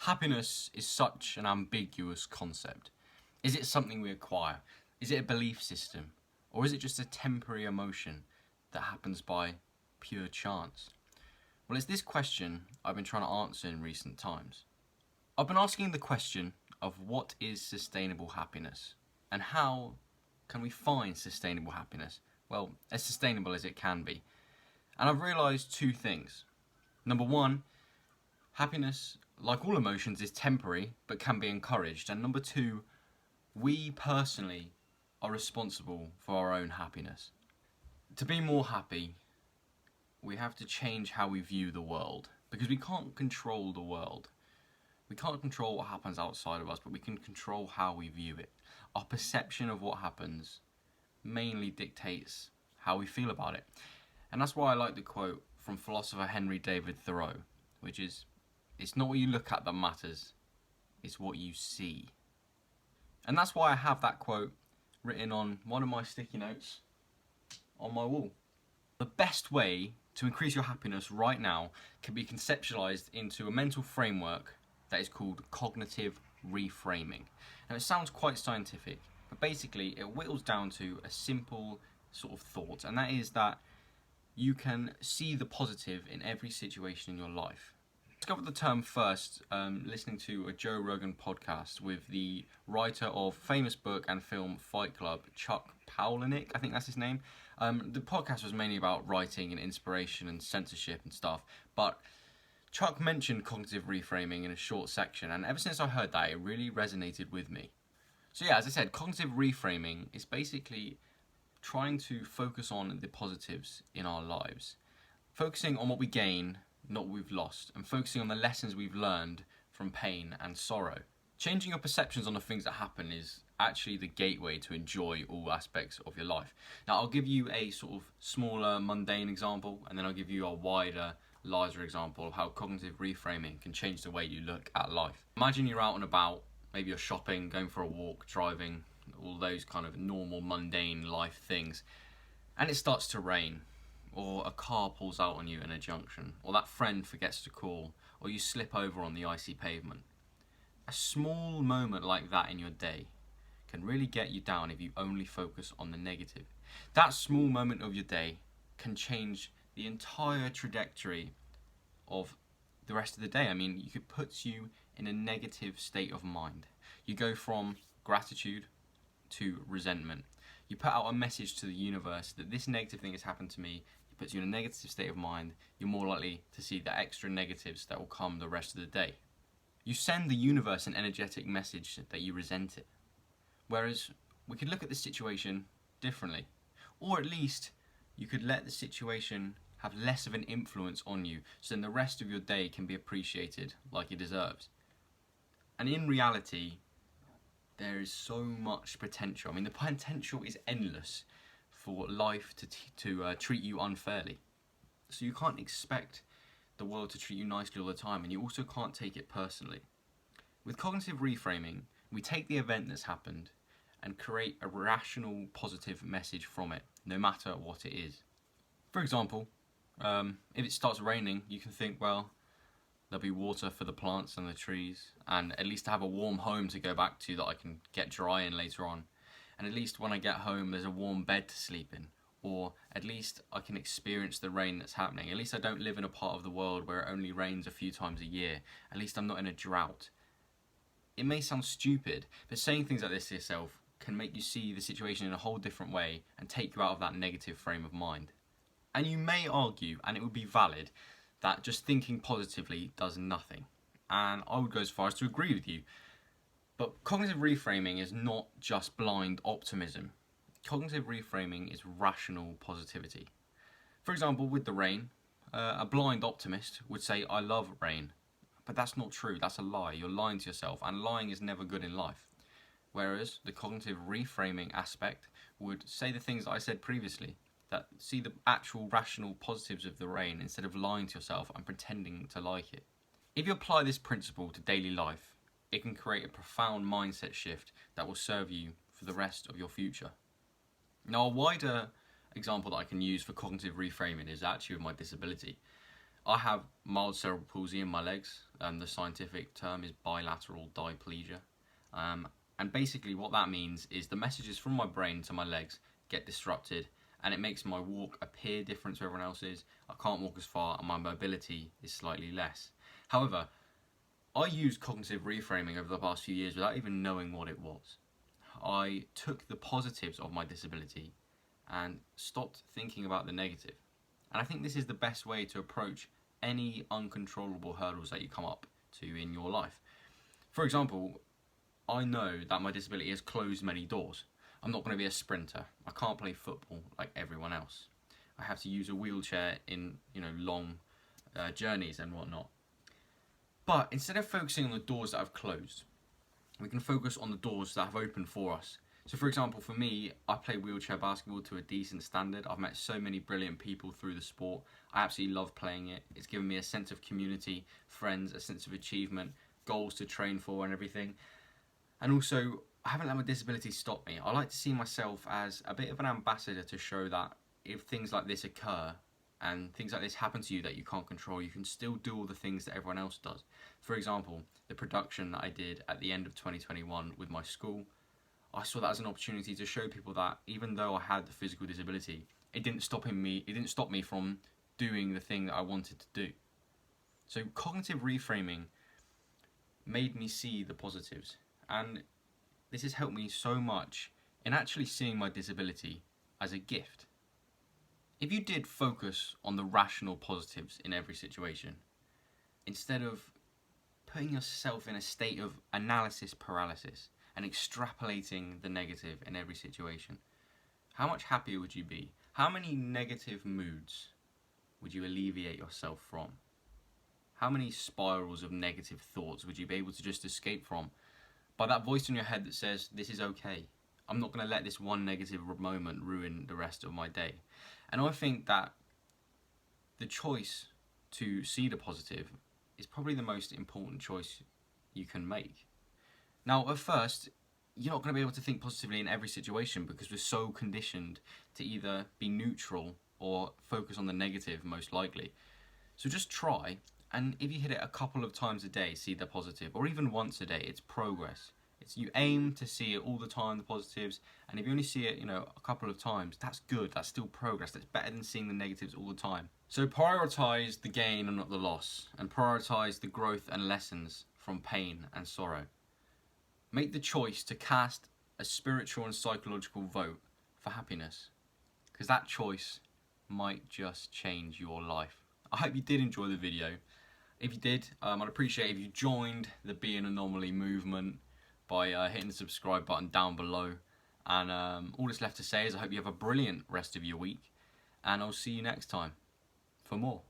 Happiness is such an ambiguous concept. Is it something we acquire? Is it a belief system? Or is it just a temporary emotion that happens by pure chance? Well, it's this question I've been trying to answer in recent times. I've been asking the question of what is sustainable happiness and how can we find sustainable happiness? Well, as sustainable as it can be. And I've realised two things. Number one, happiness, like all emotions, is temporary but can be encouraged. And number two, we personally are responsible for our own happiness. To be more happy, we have to change how we view the world, because we can't control the world. We can't control what happens outside of us, but we can control how we view it. Our perception of what happens mainly dictates how we feel about it. And that's why I like the quote from philosopher Henry David Thoreau, which is, "It's not what you look at that matters, it's what you see." And that's why I have that quote written on one of my sticky notes on my wall. The best way to increase your happiness right now can be conceptualized into a mental framework that is called cognitive reframing. Now, it sounds quite scientific, but basically it whittles down to a simple sort of thought, and that is that you can see the positive in every situation in your life. I discovered the term first listening to a Joe Rogan podcast with the writer of famous book and film Fight Club, Chuck Palahniuk, I think that's his name. The podcast was mainly about writing and inspiration and censorship and stuff, but Chuck mentioned cognitive reframing in a short section, and ever since I heard that, it really resonated with me. So yeah, as I said, cognitive reframing is basically trying to focus on the positives in our lives. Focusing on what we gain, not what we've lost, and focusing on the lessons we've learned from pain and sorrow. Changing your perceptions on the things that happen is actually the gateway to enjoy all aspects of your life. Now, I'll give you a sort of smaller, mundane example, and then I'll give you a wider, larger example of how cognitive reframing can change the way you look at life. Imagine you're out and about, maybe you're shopping, going for a walk, driving, all those kind of normal, mundane life things, and it starts to rain, or a car pulls out on you in a junction, or that friend forgets to call, or you slip over on the icy pavement. A small moment like that in your day can really get you down if you only focus on the negative. That small moment of your day can change the entire trajectory of the rest of the day. I mean, it could put you in a negative state of mind. You go from gratitude to resentment. You put out a message to the universe that this negative thing has happened to me. It puts you in a negative state of mind. You're more likely to see the extra negatives that will come the rest of the day. You send the universe an energetic message that you resent it. Whereas we could look at the situation differently. Or at least you could let the situation have less of an influence on you, so then the rest of your day can be appreciated like it deserves. And in reality, there is so much potential. I mean, the potential is endless for life to treat you unfairly. So you can't expect the world to treat you nicely all the time, and you also can't take it personally. With cognitive reframing, we take the event that's happened and create a rational, positive message from it, no matter what it is. For example, if it starts raining, you can think, well, there'll be water for the plants and the trees, and at least I have a warm home to go back to that I can get dry in later on. And at least when I get home, there's a warm bed to sleep in. Or at least I can experience the rain that's happening. At least I don't live in a part of the world where it only rains a few times a year. At least I'm not in a drought. It may sound stupid, but saying things like this to yourself can make you see the situation in a whole different way and take you out of that negative frame of mind. And you may argue, and it would be valid, that just thinking positively does nothing. And I would go as far as to agree with you. But cognitive reframing is not just blind optimism. Cognitive reframing is rational positivity. For example, with the rain, a blind optimist would say, I love rain. But that's not true, that's a lie. You're lying to yourself, and lying is never good in life. Whereas the cognitive reframing aspect would say the things that I said previously, that see the actual rational positives of the rain instead of lying to yourself and pretending to like it. If you apply this principle to daily life, it can create a profound mindset shift that will serve you for the rest of your future. Now, a wider example that I can use for cognitive reframing is actually with my disability. I have mild cerebral palsy in my legs, The scientific term is bilateral diplegia. And basically what that means is the messages from my brain to my legs get disrupted, and it makes my walk appear different to everyone else's. I can't walk as far and my mobility is slightly less. However, I used cognitive reframing over the past few years without even knowing what it was. I took the positives of my disability and stopped thinking about the negative. And I think this is the best way to approach any uncontrollable hurdles that you come up to in your life. For example, I know that my disability has closed many doors. I'm not going to be a sprinter. I can't play football like everyone else. I have to use a wheelchair in long journeys and whatnot. But instead of focusing on the doors that have closed, we can focus on the doors that have opened for us. So for example, for me, I play wheelchair basketball to a decent standard. I've met so many brilliant people through the sport. I absolutely love playing it. It's given me a sense of community, friends, a sense of achievement, goals to train for and everything. And also, I haven't let my disability stop me. I like to see myself as a bit of an ambassador to show that if things like this occur and things like this happen to you that you can't control, you can still do all the things that everyone else does. For example, the production that I did at the end of 2021 with my school, I saw that as an opportunity to show people that even though I had the physical disability, it didn't stop me from doing the thing that I wanted to do. So cognitive reframing made me see the positives. And this has helped me so much in actually seeing my disability as a gift. If you did focus on the rational positives in every situation, instead of putting yourself in a state of analysis paralysis and extrapolating the negative in every situation, how much happier would you be? How many negative moods would you alleviate yourself from? How many spirals of negative thoughts would you be able to just escape from by that voice in your head that says, this is okay. I'm not going to let this one negative moment ruin the rest of my day. And I think that the choice to see the positive is probably the most important choice you can make. Now, at first, you're not going to be able to think positively in every situation because we're so conditioned to either be neutral or focus on the negative, most likely. So just try. And if you hit it a couple of times a day, see the positive, or even once a day, it's progress. You aim to see it all the time, the positives, and if you only see it, a couple of times, that's good, that's still progress, that's better than seeing the negatives all the time. So prioritise the gain and not the loss, and prioritise the growth and lessons from pain and sorrow. Make the choice to cast a spiritual and psychological vote for happiness, because that choice might just change your life. I hope you did enjoy the video. If you did, I'd appreciate if you joined the Be an Anomaly movement by hitting the subscribe button down below. And all that's left to say is I hope you have a brilliant rest of your week, and I'll see you next time for more.